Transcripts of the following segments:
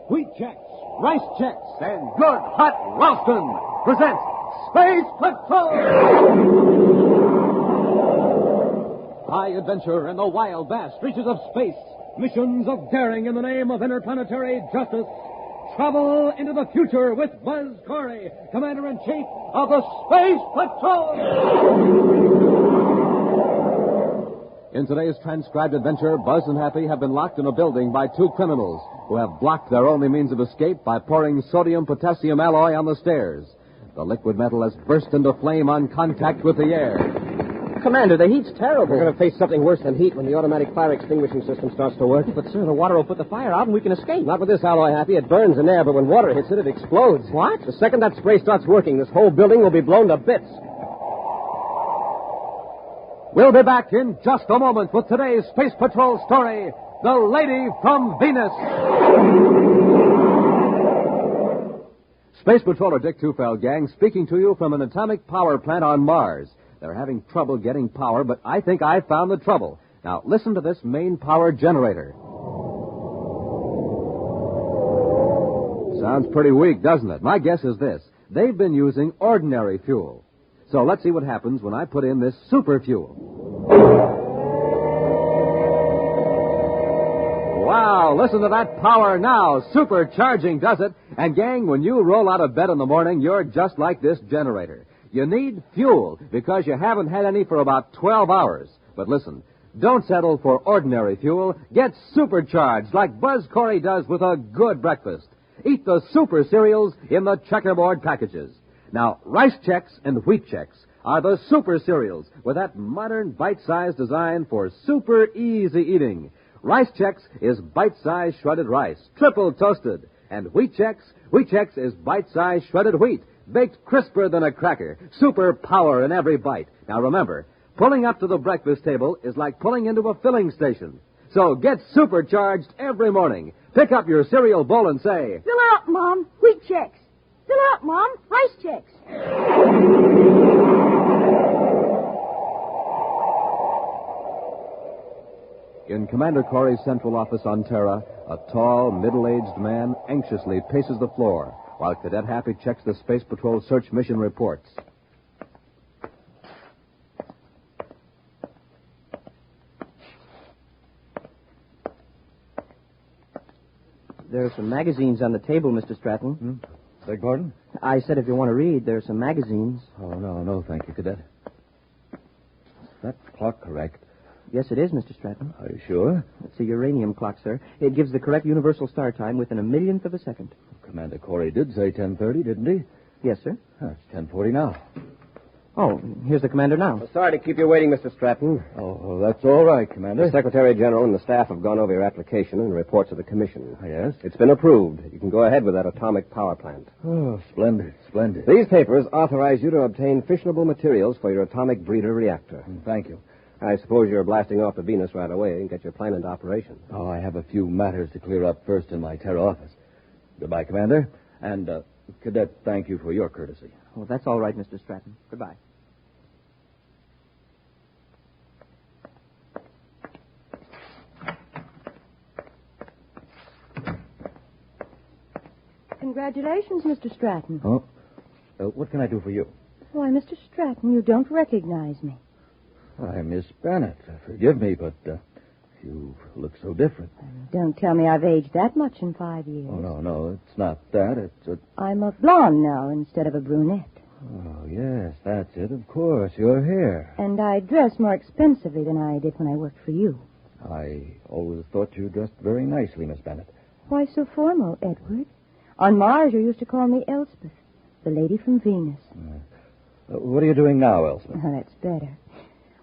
wheat checks, rice checks, and good hot Ralston presents Space Patrol! High adventure in the wild, vast reaches of space. Missions of daring in the name of interplanetary justice. Travel into the future with Buzz Corry, Commander-In-Chief of the Space Patrol! In today's transcribed adventure, Buzz and Happy have been locked in a building by two criminals who have blocked their only means of escape by pouring sodium-potassium alloy on the stairs. The liquid metal has burst into flame on contact with the air. Commander, the heat's terrible. We're going to face something worse than heat when the automatic fire extinguishing system starts to work. But, sir, the water will put the fire out and we can escape. Not with this alloy, Happy. It burns in air, but when water hits it, it explodes. What? The second that spray starts working, this whole building will be blown to bits. We'll be back in just a moment with today's Space Patrol story, The Lady from Venus. Space Patroller Dick Tufeld, gang, speaking to you from an atomic power plant on Mars. They're having trouble getting power, but I think I've found the trouble. Now, listen to this main power generator. Sounds pretty weak, doesn't it? My guess is this. They've been using ordinary fuel. So let's see what happens when I put in this super fuel. Wow, listen to that power now. Supercharging does it. And, gang, when you roll out of bed in the morning, you're just like this generator. You need fuel because you haven't had any for about 12 hours. But listen, don't settle for ordinary fuel. Get supercharged like Buzz Corry does with a good breakfast. Eat the super cereals in the checkerboard packages. Now, Rice Chex and Wheat Chex are the super cereals with that modern bite-sized design for super easy eating. Rice Chex is bite-sized shredded rice, triple toasted. And Wheat Chex is bite-sized shredded wheat, baked crisper than a cracker. Super power in every bite. Now remember, pulling up to the breakfast table is like pulling into a filling station. So get supercharged every morning. Pick up your cereal bowl and say, "Fill up, Mom. Wheat Chex. Fill up, Mom. Rice Chex." In Commander Corry's central office on Terra, a tall, middle-aged man anxiously paces the floor while Cadet Happy checks the Space Patrol search mission reports. There are some magazines on the table, Mr. Stratton. Beg pardon? I said if you want to read, there are some magazines. Oh, no, thank you, Cadet. Is that clock correct? Yes, it is, Mr. Stratton. Are you sure? It's a uranium clock, sir. It gives the correct universal star time within a millionth of a second. Commander Corry did say 10:30, didn't he? Yes, sir. It's 10:40 now. Oh, here's the commander now. Well, sorry to keep you waiting, Mr. Stratton. Oh, that's all right, Commander. The Secretary General and the staff have gone over your application and reports of the commission. Yes? It's been approved. You can go ahead with that atomic power plant. Oh, splendid. These papers authorize you to obtain fissionable materials for your atomic breeder reactor. Thank you. I suppose you're blasting off to Venus right away and get your plan into operation. Oh, I have a few matters to clear up first in my Terra office. Goodbye, Commander. And, Cadet, thank you for your courtesy. Oh, that's all right, Mr. Stratton. Goodbye. Congratulations, Mr. Stratton. Oh? What can I do for you? Why, Mr. Stratton, you don't recognize me. I'm Miss Bennett. Forgive me, but you look so different. Don't tell me I've aged that much in 5 years. Oh, no, it's not that. It's I'm a blonde now instead of a brunette. Oh, yes, that's it, of course. Your hair. And I dress more expensively than I did when I worked for you. I always thought you dressed very nicely, Miss Bennett. Why so formal, Edward? On Mars, you used to call me Elspeth, the lady from Venus. What are you doing now, Elspeth? Oh, that's better.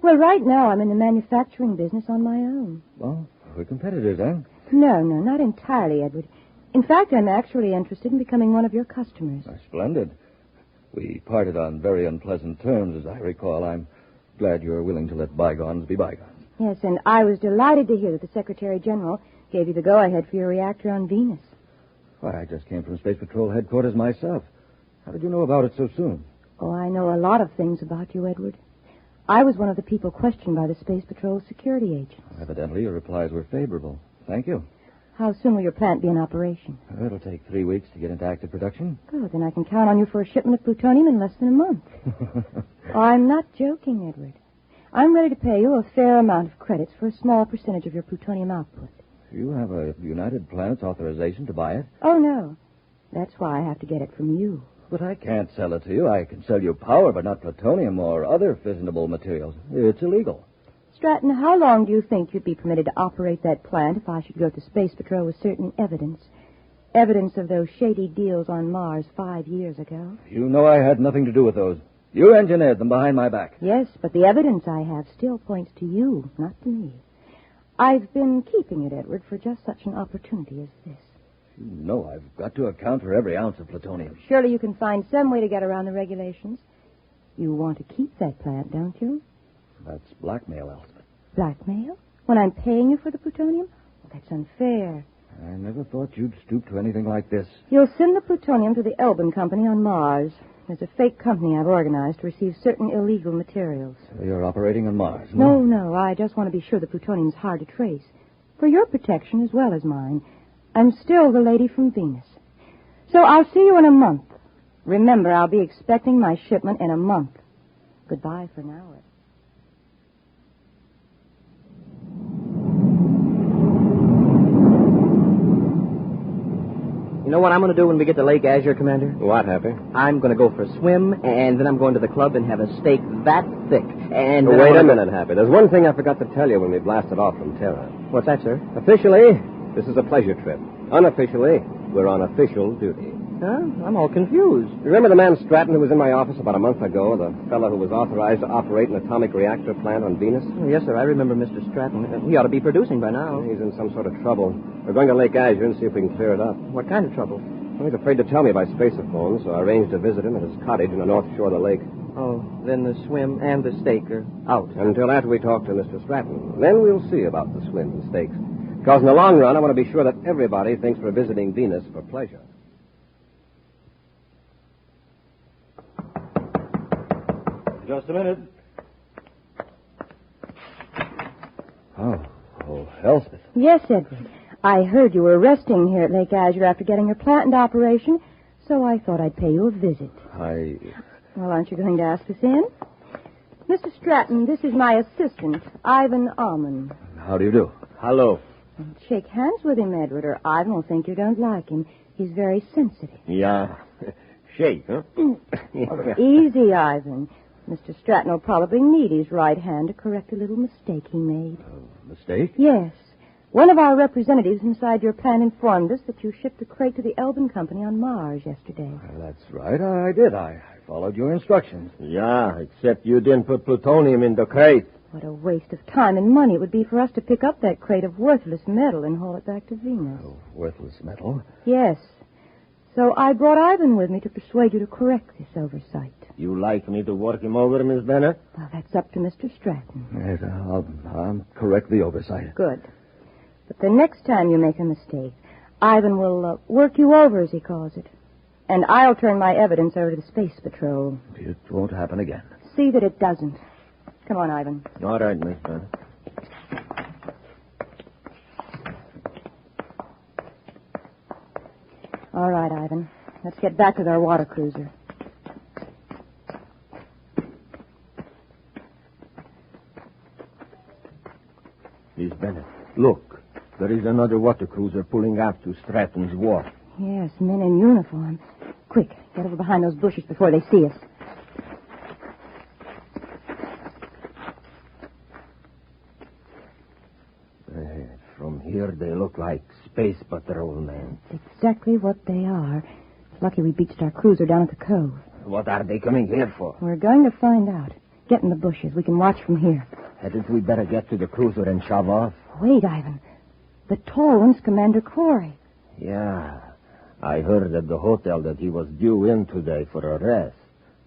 Well, right now I'm in the manufacturing business on my own. Well, we're competitors, huh? No, not entirely, Edward. In fact, I'm actually interested in becoming one of your customers. Splendid. We parted on very unpleasant terms, as I recall. I'm glad you're willing to let bygones be bygones. Yes, and I was delighted to hear that the Secretary General gave you the go-ahead for your reactor on Venus. Why, I just came from Space Patrol headquarters myself. How did you know about it so soon? Oh, I know a lot of things about you, Edward. I was one of the people questioned by the Space Patrol security agents. Evidently, your replies were favorable. Thank you. How soon will your plant be in operation? It'll take 3 weeks to get into active production. Good, then I can count on you for a shipment of plutonium in less than a month. Oh, I'm not joking, Edward. I'm ready to pay you a fair amount of credits for a small percentage of your plutonium output. You have a United Planets authorization to buy it? Oh, no. That's why I have to get it from you. But I can't sell it to you. I can sell you power, but not plutonium or other fissionable materials. It's illegal. Stratton, how long do you think you'd be permitted to operate that plant if I should go to Space Patrol with certain evidence? Evidence of those shady deals on Mars 5 years ago? You know I had nothing to do with those. You engineered them behind my back. Yes, but the evidence I have still points to you, not to me. I've been keeping it, Edward, for just such an opportunity as this. You know I've got to account for every ounce of plutonium. Surely you can find some way to get around the regulations. You want to keep that plant, don't you? That's blackmail, Elspeth. Blackmail? When I'm paying you for the plutonium? Well, that's unfair. I never thought you'd stoop to anything like this. You'll send the plutonium to the Elbin Company on Mars. There's a fake company I've organized to receive certain illegal materials. So you're operating on Mars? No. I just want to be sure the plutonium's hard to trace. For your protection as well as mine. I'm still the lady from Venus. So I'll see you in a month. Remember, I'll be expecting my shipment in a month. Goodbye for now, Ed. You know what I'm going to do when we get to Lake Azure, Commander? What, Happy? I'm going to go for a swim, and then I'm going to the club and have a steak that thick. And then Wait a minute, Happy. There's one thing I forgot to tell you when we blasted off from Terra. What's that, sir? Officially, this is a pleasure trip. Unofficially, we're on official duty. Huh? I'm all confused. Remember the man Stratton who was in my office about a month ago? The fellow who was authorized to operate an atomic reactor plant on Venus? Oh, yes, sir. I remember Mr. Stratton. He ought to be producing by now. He's in some sort of trouble. We're going to Lake Azure and see if we can clear it up. What kind of trouble? Well, he's afraid to tell me by spaceophone, so I arranged to visit him at his cottage in the north shore of the lake. Oh, then the swim and the steak are out. Until after we talk to Mr. Stratton. Then we'll see about the swim and steaks. Because in the long run, I want to be sure that everybody thinks we're visiting Venus for pleasure. Just a minute. Oh, Elspeth. Yes, Edward. I heard you were resting here at Lake Azure after getting your plant into operation, so I thought I'd pay you a visit. Well, aren't you going to ask us in? Mr. Stratton, this is my assistant, Ivan Alman. How do you do? Hello. Shake hands with him, Edward, or Ivan will think you don't like him. He's very sensitive. Yeah. Shake, huh? Easy, Ivan. Mr. Stratton will probably need his right hand to correct a little mistake he made. Mistake? Yes. One of our representatives inside your plant informed us that you shipped a crate to the Elbin Company on Mars yesterday. Well, that's right. I did. I followed your instructions. Yeah, except you didn't put plutonium in the crate. What a waste of time and money it would be for us to pick up that crate of worthless metal and haul it back to Venus. Oh, worthless metal? Yes. So I brought Ivan with me to persuade you to correct this oversight. You like me to work him over, Miss Bennett? Well, that's up to Mr. Stratton. Yes, I'll correct the oversight. Good. But the next time you make a mistake, Ivan will work you over, as he calls it. And I'll turn my evidence over to the Space Patrol. It won't happen again. See that it doesn't. Come on, Ivan. All right, Miss Bennett. All right, Ivan. Let's get back with our water cruiser. Miss Bennett, look. There is another water cruiser pulling out to Stratton's wharf. Yes, men in uniform. Quick, get over behind those bushes before they see us. From here, they look like space patrolmen. Exactly what they are. Lucky we beached our cruiser down at the cove. What are they coming here for? We're going to find out. Get in the bushes. We can watch from here. Hadn't we better get to the cruiser and shove off? Wait, Ivan. The tall one's Commander Corry. Yeah. I heard at the hotel that he was due in today for a rest.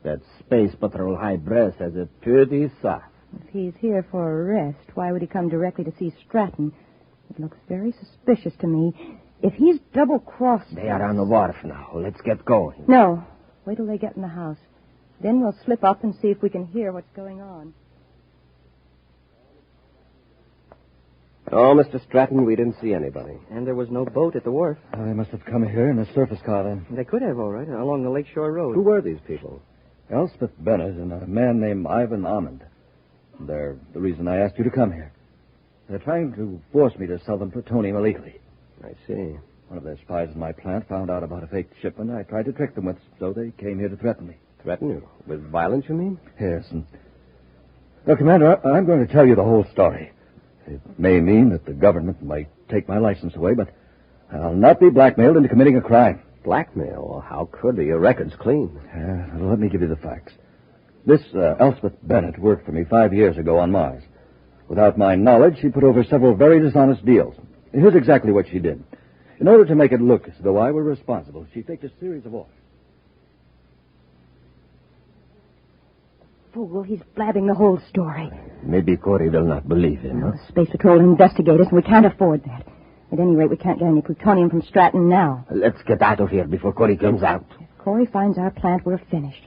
That Space Patrol High Brass has it pretty soft. If he's here for a rest, why would he come directly to see Stratton? It looks very suspicious to me. If he's double-crossed... They are on the wharf now. Let's get going. No. Wait till they get in the house. Then we'll slip up and see if we can hear what's going on. Oh, Mr. Stratton, we didn't see anybody. And there was no boat at the wharf. Oh, they must have come here in a surface car then. They could have, all right, along the Lakeshore Road. Who were these people? Elspeth Bennett and a man named Ivan Almond. They're the reason I asked you to come here. They're trying to force me to sell them plutonium illegally. I see. One of their spies in my plant found out about a fake shipment I tried to trick them with, so they came here to threaten me. Threaten you? With violence, you mean? Yes, and... Well, Commander, I'm going to tell you the whole story. It may mean that the government might take my license away, but I'll not be blackmailed into committing a crime. Blackmail? Well, how could be? Your record's clean. Let me give you the facts. This Elspeth Bennett worked for me 5 years ago on Mars. Without my knowledge, she put over several very dishonest deals. Here's exactly what she did. In order to make it look as though I were responsible, she faked a series of offers. Fool, he's blabbing the whole story. Maybe Corry will not believe him, huh? The Space Patrol will investigate us, and we can't afford that. At any rate, we can't get any plutonium from Stratton now. Let's get out of here before Corry comes out. If Corry finds our plant, we're finished.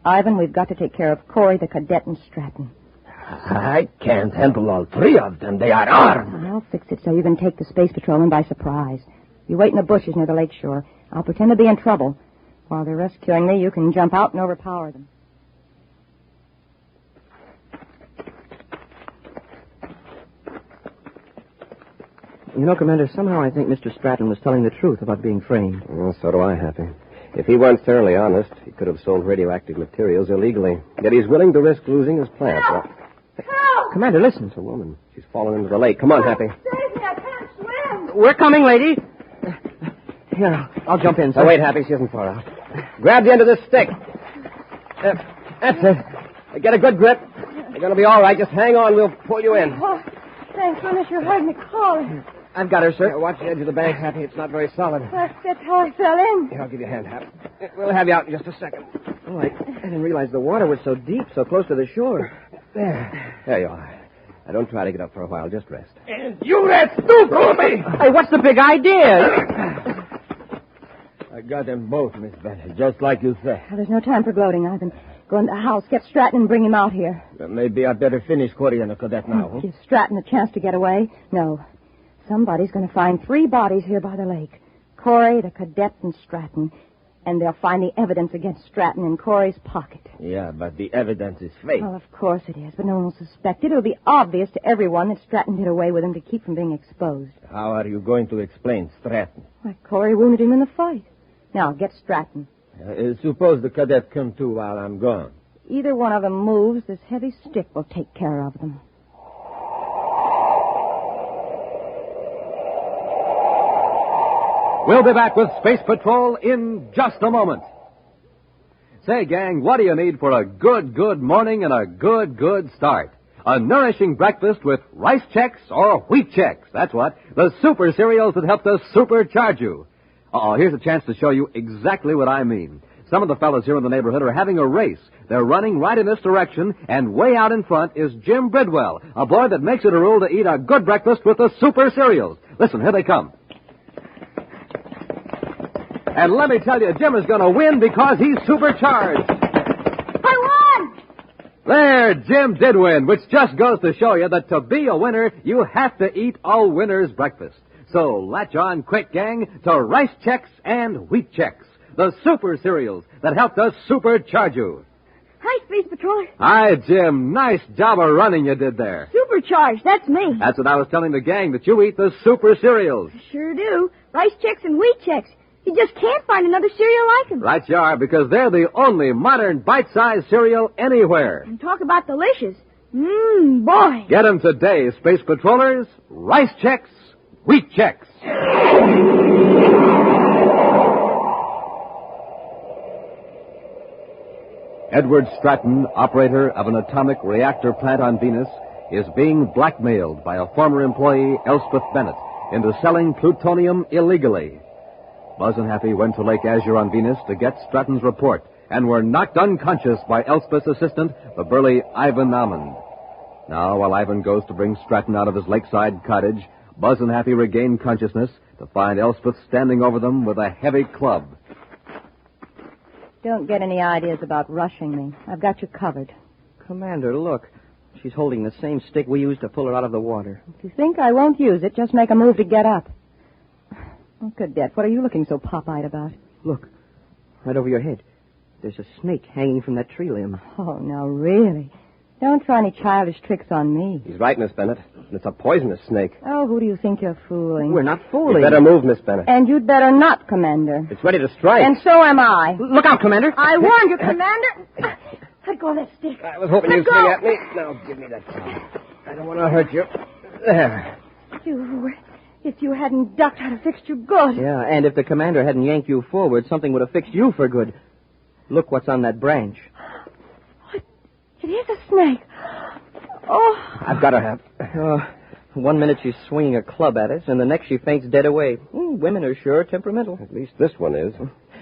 Ivan, we've got to take care of Corry, the cadet, and Stratton. I can't handle all three of them. They are armed. I'll fix it so you can take the Space Patrol in by surprise. You wait in the bushes near the lakeshore. I'll pretend to be in trouble. While they're rescuing me, you can jump out and overpower them. You know, Commander, somehow I think Mr. Stratton was telling the truth about being framed. Well, so do I, Happy. If he weren't thoroughly honest, he could have sold radioactive materials illegally. Yet he's willing to risk losing his plant. Help! Help! Commander, listen. It's a woman. She's fallen into the lake. Come on, Happy. Save me, I can't swim. We're coming, lady. Here, I'll jump in, sir. Oh, wait, Happy. She isn't far out. Grab the end of this stick. That's it. Get a good grip. You're going to be all right. Just hang on. We'll pull you in. Oh, thanks, goodness, you heard me calling. I've got her, sir. Watch the edge of the bank, Happy. It's not very solid. That's how I fell in. Here, I'll give you a hand, Happy. We'll have you out in just a second. Oh, I didn't realize the water was so deep, so close to the shore. There you are. Now, don't try to get up for a while. Just rest. And you rest too, Corry! Hey, what's the big idea? I got them both, Miss Bennett, just like you said. Well, there's no time for gloating, Ivan. Go in the house, get Stratton, and bring him out here. Maybe I'd better finish Corry and the cadet now. Huh? Give Stratton a chance to get away? No. Somebody's going to find 3 bodies here by the lake. Corry, the cadet, and Stratton. And they'll find the evidence against Stratton in Corry's pocket. Yeah, but the evidence is fake. Well, of course it is, but no one will suspect it. It'll be obvious to everyone that Stratton did away with him to keep from being exposed. How are you going to explain Stratton? Why, Corry wounded him in the fight. Now, get Stratton. Suppose the cadet come too while I'm gone. Either one of them moves, this heavy stick will take care of them. We'll be back with Space Patrol in just a moment. Say, gang, what do you need for a good morning and a good start? A nourishing breakfast with rice checks or wheat checks. That's what. The super cereals that help to supercharge you. Here's a chance to show you exactly what I mean. Some of the fellas here in the neighborhood are having a race. They're running right in this direction, and way out in front is Jim Bridwell, a boy that makes it a rule to eat a good breakfast with the super cereals. Listen, here they come. And let me tell you, Jim is going to win because he's supercharged. I won! There, Jim did win, which just goes to show you that to be a winner, you have to eat a winner's breakfast. So latch on quick, gang, to Rice Chex and Wheat Chex, the super cereals that help to supercharge you. Hi, Space Patrol. Hi, Jim. Nice job of running you did there. Supercharged, that's me. That's what I was telling the gang, that you eat the super cereals. Sure do. Rice Chex and Wheat Chex. You just can't find another cereal like them. Right you are, because they're the only modern bite-sized cereal anywhere. And talk about delicious. Boy. Get them today, Space Patrollers. Rice Chex, Wheat Chex. Edward Stratton, operator of an atomic reactor plant on Venus, is being blackmailed by a former employee, Elspeth Bennett, into selling plutonium illegally. Buzz and Happy went to Lake Azure on Venus to get Stratton's report and were knocked unconscious by Elspeth's assistant, the burly Ivan Almond. Now, while Ivan goes to bring Stratton out of his lakeside cottage, Buzz and Happy regain consciousness to find Elspeth standing over them with a heavy club. Don't get any ideas about rushing me. I've got you covered. Commander, look. She's holding the same stick we used to pull her out of the water. If you think I won't use it, just make a move to get up. Oh, Cadet, what are you looking so pop-eyed about? Look, right over your head. There's a snake hanging from that tree limb. Oh, now, really? Don't try any childish tricks on me. He's right, Miss Bennett. It's a poisonous snake. Oh, who do you think you're fooling? We're not fooling. You better move, Miss Bennett. And you'd better not, Commander. It's ready to strike. And so am I. Look out, Commander. I warned you, Commander. Let go of that stick. I was hoping you'd swing at me. Now, give me that gun. I don't want to hurt you. There. If you hadn't ducked, I'd have fixed you good. Yeah, and if the commander hadn't yanked you forward, something would have fixed you for good. Look what's on that branch. It is a snake. Oh. I've got her, Hap. 1 minute she's swinging a club at us, and the next she faints dead away. Women are sure temperamental. At least this one is.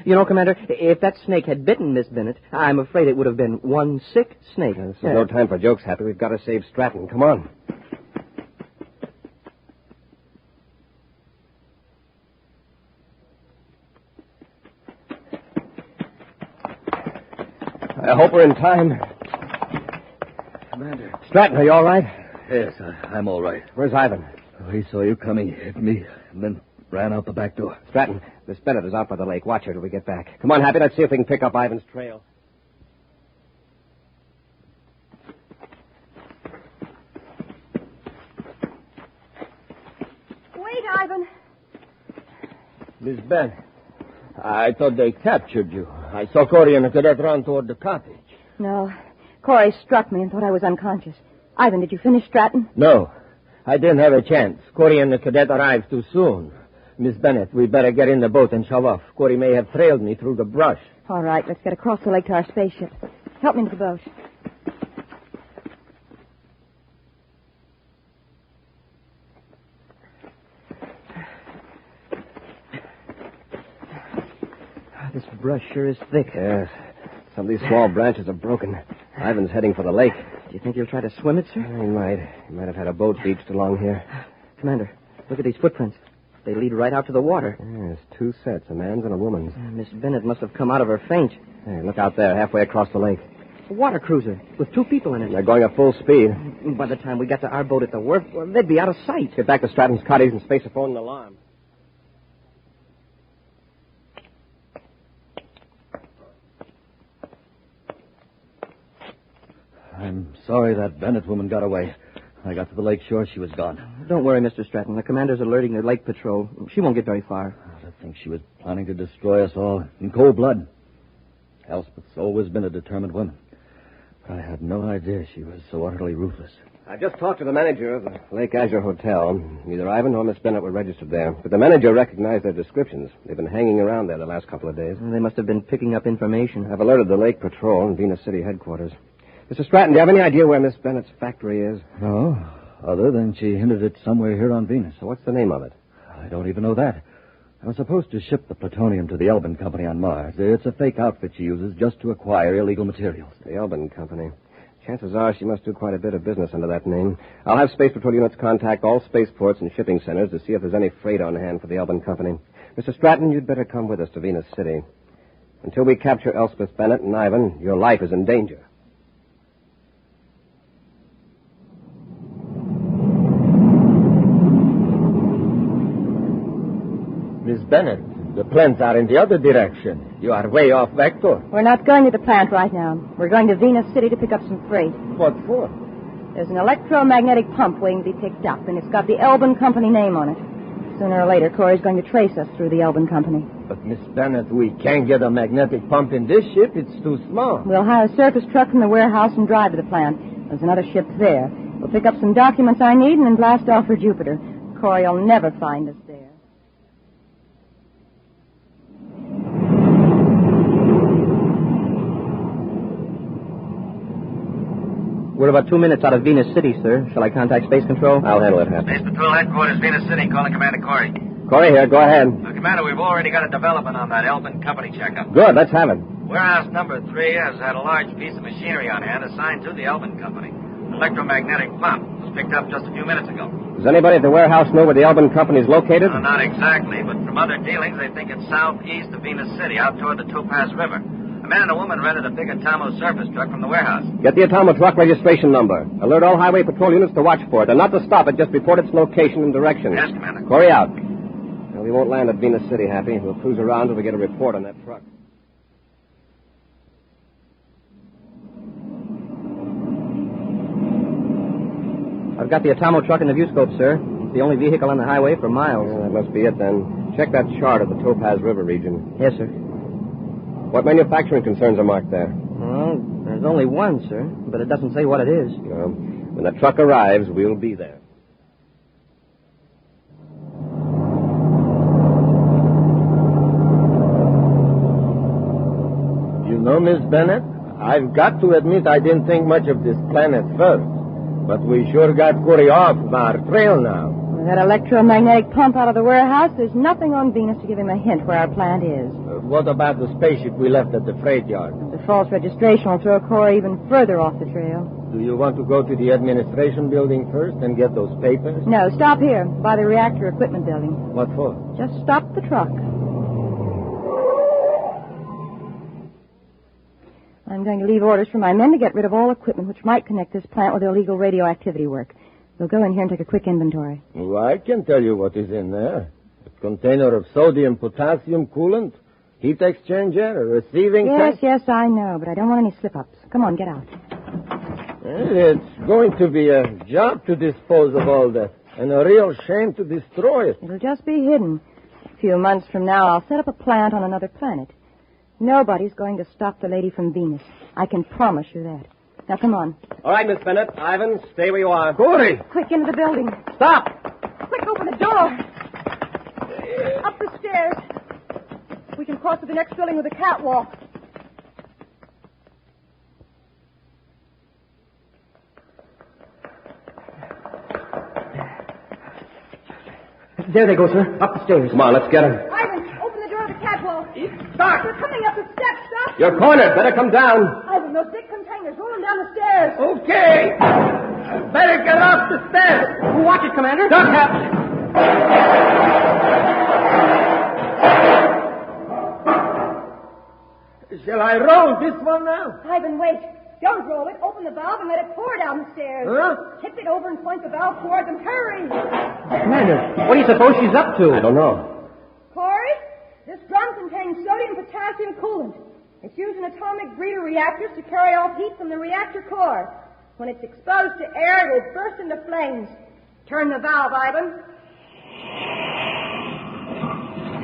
You know, Commander, if that snake had bitten Miss Bennett, I'm afraid it would have been one sick snake. This is no time for jokes, Happy. We've got to save Stratton. Come on. I hope we're in time. Commander. Stratton, are you all right? Yes, I'm all right. Where's Ivan? Oh, he saw you coming, hit me, and then ran out the back door. Stratton, Miss Bennett is out by the lake. Watch her till we get back. Come on, Happy. Let's see if we can pick up Ivan's trail. Wait, Ivan. Miss Bennett, I thought they captured you. I saw Corry and the cadet run toward the cottage. No. Corey struck me and thought I was unconscious. Ivan, did you finish Stratton? No, I didn't have a chance. Corry and the cadet arrived too soon. Miss Bennett, we better get in the boat and shove off. Corry may have trailed me through the brush. All right, let's get across the lake to our spaceship. Help me into the boat. This brush sure is thick. Yes. Some of these small branches are broken. Ivan's heading for the lake. Do you think he'll try to swim it, sir? He might. He might have had a boat beached along here. Commander, look at these footprints. They lead right out to the water. Yes, two sets, a man's and a woman's. Miss Bennett must have come out of her faint. Hey, look out there, halfway across the lake. A water cruiser with 2 people in it. They're going at full speed. By the time we got to our boat at the wharf, well, they'd be out of sight. Get back to Stratton's cottage and space a phone an alarm. I'm sorry that Bennett woman got away. I got to the lake shore, she was gone. Don't worry, Mr. Stratton. The commander's alerting the lake patrol. She won't get very far. I think she was planning to destroy us all in cold blood. Elspeth's always been a determined woman. But I had no idea she was so utterly ruthless. I just talked to the manager of the Lake Azure Hotel. Neither Ivan nor Miss Bennett were registered there. But the manager recognized their descriptions. They've been hanging around there the last couple of days. They must have been picking up information. I've alerted the Lake Patrol and Venus City headquarters. Mr. Stratton, do you have any idea where Miss Bennett's factory is? No, other than she hinted it somewhere here on Venus. So what's the name of it? I don't even know that. I was supposed to ship the plutonium to the Elbin Company on Mars. It's a fake outfit she uses just to acquire illegal materials. The Elbin Company. Chances are she must do quite a bit of business under that name. I'll have Space Patrol units contact all spaceports and shipping centers to see if there's any freight on hand for the Elbin Company. Mr. Stratton, you'd better come with us to Venus City. Until we capture Elspeth Bennett and Ivan, your life is in danger. Miss Bennett, the plants are in the other direction. You are way off vector. We're not going to the plant right now. We're going to Venus City to pick up some freight. What for? There's an electromagnetic pump waiting to be picked up, and it's got the Elbin Company name on it. Sooner or later, Corey's going to trace us through the Elbin Company. But, Miss Bennett, we can't get a magnetic pump in this ship. It's too small. We'll hire a surface truck from the warehouse and drive to the plant. There's another ship there. We'll pick up some documents I need and then blast off for Jupiter. Corey'll never find us there. We're about 2 minutes out of Venus City, sir. Shall I contact Space Control? I'll handle it, Happy. Space Patrol Headquarters, Venus City, calling Commander Corry. Corey here, go ahead. Commander, we've already got a development on that Elbin Company checkup. Good, let's have it. Warehouse number 3 has had a large piece of machinery on hand assigned to the Elbin Company. An electromagnetic pump was picked up just a few minutes ago. Does anybody at the warehouse know where the Elbin Company is located? Not exactly, but from other dealings, they think it's southeast of Venus City, out toward the Topaz River. A man and a woman rented a big Atomo surface truck from the warehouse. Get the Atomo truck registration number. Alert all highway patrol units to watch for it, and not to stop it, just report its location and direction. Yes, Commander. Corry out. Well, we won't land at Venus City, Happy. We'll cruise around till we get a report on that truck. I've got the Atomo truck in the viewscope, sir. It's the only vehicle on the highway for miles. Yeah, that must be it, then. Check that chart of the Topaz River region. Yes, sir. What manufacturing concerns are marked there? Well, there's only one, sir, but it doesn't say what it is. No. When the truck arrives, we'll be there. You know, Miss Bennett, I've got to admit I didn't think much of this plan at first. But we sure got Corry off our trail now. With that electromagnetic pump out of the warehouse, there's nothing on Venus to give him a hint where our plant is. What about the spaceship we left at the freight yard? The false registration will throw Corry even further off the trail. Do you want to go to the administration building first and get those papers? No, stop here, by the reactor equipment building. What for? Just stop the truck. I'm going to leave orders for my men to get rid of all equipment which might connect this plant with illegal radioactivity work. We'll go in here and take a quick inventory. Well, I can tell you what is in there. A container of sodium-potassium coolant, heat exchanger, a receiving tank. Yes, I know, but I don't want any slip-ups. Come on, get out. It's going to be a job to dispose of all that, and a real shame to destroy it. It'll just be hidden. A few months from now, I'll set up a plant on another planet. Nobody's going to stop the lady from Venus. I can promise you that. Now, come on. All right, Miss Bennett. Ivan, stay where you are. Corry! Quick, into the building. Stop! Quick, open the door. Up the stairs. We can cross to the next building with a catwalk. There they go, sir. Up the stairs. Come on, let's get them. Ivan, open the door of the catwalk. Stop. They're coming up the steps. Stop. You're cornered. Better come down. Ivan, those big containers rolling down the stairs. Okay. Better get off the stairs. Watch it, Commander. Don't have... Shall I roll this one now? Ivan, wait. Don't roll it. Open the valve and let it pour down the stairs. Huh? Tip it over and point the valve towards them. Hurry. Commander, what do you suppose she's up to? I don't know. Corry, this drum contains sodium-potassium coolant. It's used in atomic breeder reactors to carry off heat from the reactor core. When it's exposed to air, it will burst into flames. Turn the valve, Ivan.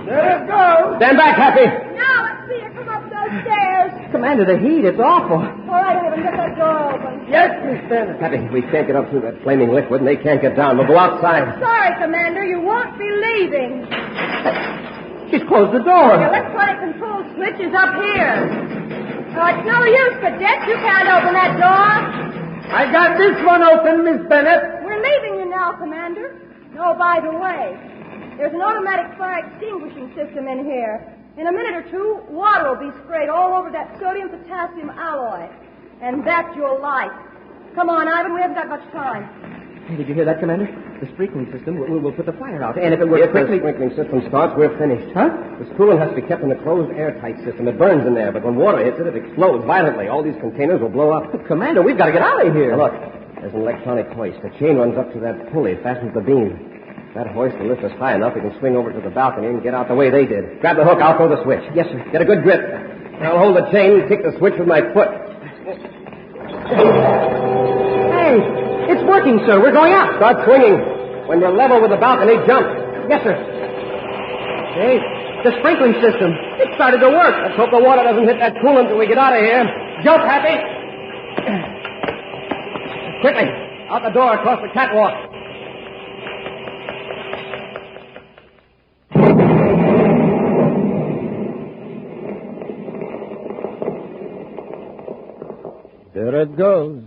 There it goes. Stand back, Happy. Now let's see her come up those stairs. Commander, the heat, it's awful. All right, Ivan, get that door open. Yes, Miss Bennett. Happy, we can't get up through that flaming liquid, and they can't get down. We'll go outside. Sorry, Commander, you won't be leaving. She's closed the door. The electronic control switch is up here. Oh, it's no use, Cadet. You can't open that door. I got this one open, Miss Bennett. We're leaving you now, Commander. Oh, by the way, there's an automatic fire extinguishing system in here. In a minute or two, water will be sprayed all over that sodium-potassium alloy. And that you'll like. Come on, Ivan, we haven't got much time. Hey, did you hear that, Commander? The sprinkling system will put the fire out. And if it works quickly... If the sprinkling system starts, we're finished. Huh? This coolant has to be kept in a closed, airtight system. It burns in there, but when water hits it, it explodes violently. All these containers will blow up. Commander, we've got to get out of here. Now, look, there's an electronic hoist. The chain runs up to that pulley, fastens the beam. That hoist will lift us high enough we can swing over to the balcony and get out the way they did. Grab the hook, I'll throw the switch. Yes, sir. Get a good grip. I'll hold the chain and kick the switch with my foot. Hey, it's working, sir. We're going out. Start swinging. When you're level with the balcony, jump. Yes, sir. Hey, the sprinkling system. It started to work. Let's hope the water doesn't hit that coolant till we get out of here. Jump, Happy. Quickly. Out the door across the catwalk. There it goes.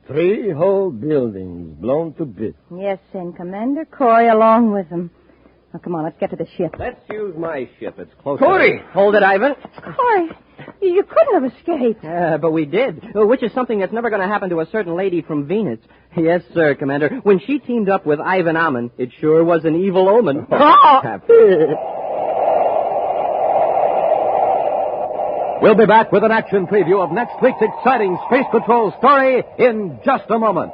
3 whole buildings blown to bits. Yes, and Commander Corry along with them. Now, come on, let's get to the ship. Let's use my ship. It's closer. Corry! Hold it, Ivan. Corry, you couldn't have escaped. But we did, which is something that's never going to happen to a certain lady from Venus. Yes, sir, Commander. When she teamed up with Ivan Ammon, it sure was an evil omen. We'll be back with an action preview of next week's exciting Space Patrol story in just a moment.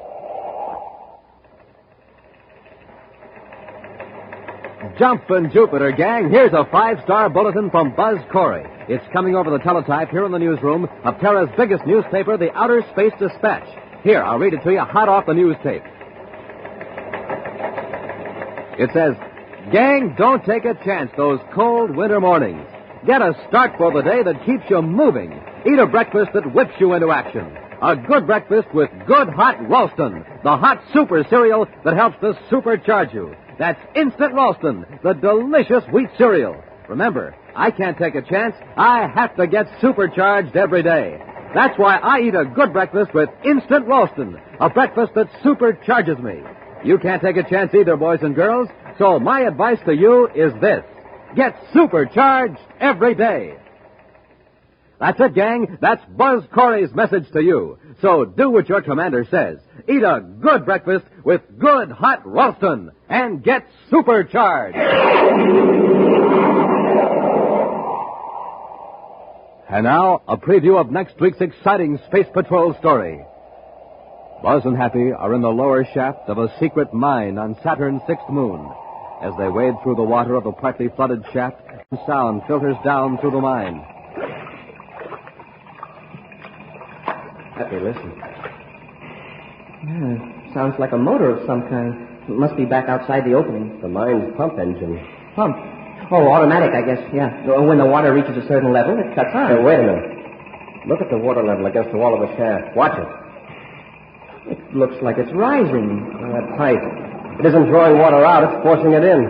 Jumpin' Jupiter, gang, here's a 5-star bulletin from Buzz Corry. It's coming over the teletype here in the newsroom of Terra's biggest newspaper, the Outer Space Dispatch. Here, I'll read it to you hot off the news tape. It says, gang, don't take a chance those cold winter mornings. Get a start for the day that keeps you moving. Eat a breakfast that whips you into action. A good breakfast with good hot Ralston, the hot super cereal that helps to supercharge you. That's Instant Ralston, the delicious wheat cereal. Remember, I can't take a chance. I have to get supercharged every day. That's why I eat a good breakfast with Instant Ralston, a breakfast that supercharges me. You can't take a chance either, boys and girls, so my advice to you is this. Get supercharged every day. That's it, gang. That's Buzz Corry's message to you. So do what your commander says. Eat a good breakfast with good hot Ralston and get supercharged. And now, a preview of next week's exciting Space Patrol story. Buzz and Happy are in the lower shaft of a secret mine on Saturn's 6th moon. As they wade through the water of the partly flooded shaft, sound filters down through the mine. Happy, listen. Yeah, sounds like a motor of some kind. It must be back outside the opening. The mine's pump engine. Pump? Oh, automatic, I guess, yeah. When the water reaches a certain level, it cuts on. Hey, wait a minute. Look at the water level against the wall of the shaft. Watch it. It looks like it's rising. That pipe. It isn't drawing water out, it's forcing it in.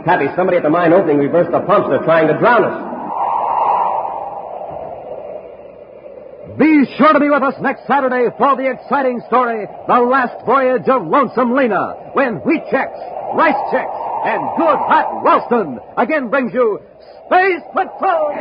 Happy, somebody at the mine opening reversed the pumps. They're trying to drown us. Be sure to be with us next Saturday for the exciting story, The Last Voyage of Lonesome Lena, when wheat checks, rice checks, and good hot Ralston again brings you Space Patrol!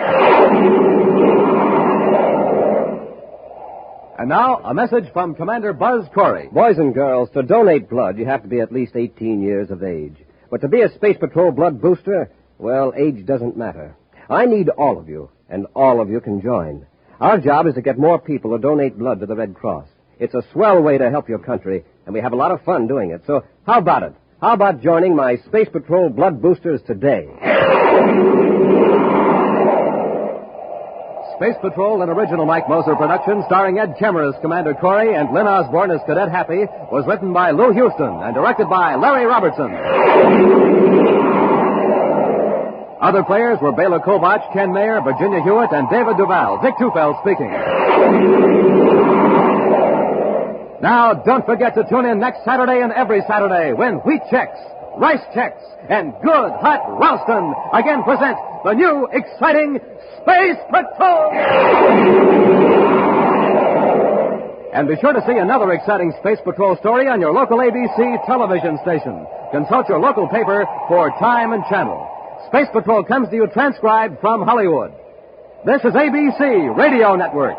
And now, a message from Commander Buzz Corry. Boys and girls, to donate blood, you have to be at least 18 years of age. But to be a Space Patrol blood booster, well, age doesn't matter. I need all of you, and all of you can join. Our job is to get more people to donate blood to the Red Cross. It's a swell way to help your country, and we have a lot of fun doing it. So how about it? How about joining my Space Patrol blood boosters today? Space Patrol, an original Mike Moser production starring Ed Kemmer as Commander Corry and Lynn Osborne as Cadet Happy, was written by Lou Houston and directed by Larry Robertson. Other players were Bela Kovach, Ken Mayer, Virginia Hewitt, and David Duval. Dick Tufeld speaking. Now, don't forget to tune in next Saturday and every Saturday when wheat checks, rice checks, and good hot Ralston again present the new exciting Space Patrol! And be sure to see another exciting Space Patrol story on your local ABC television station. Consult your local paper for time and channel. Space Patrol comes to you transcribed from Hollywood. This is ABC Radio Network.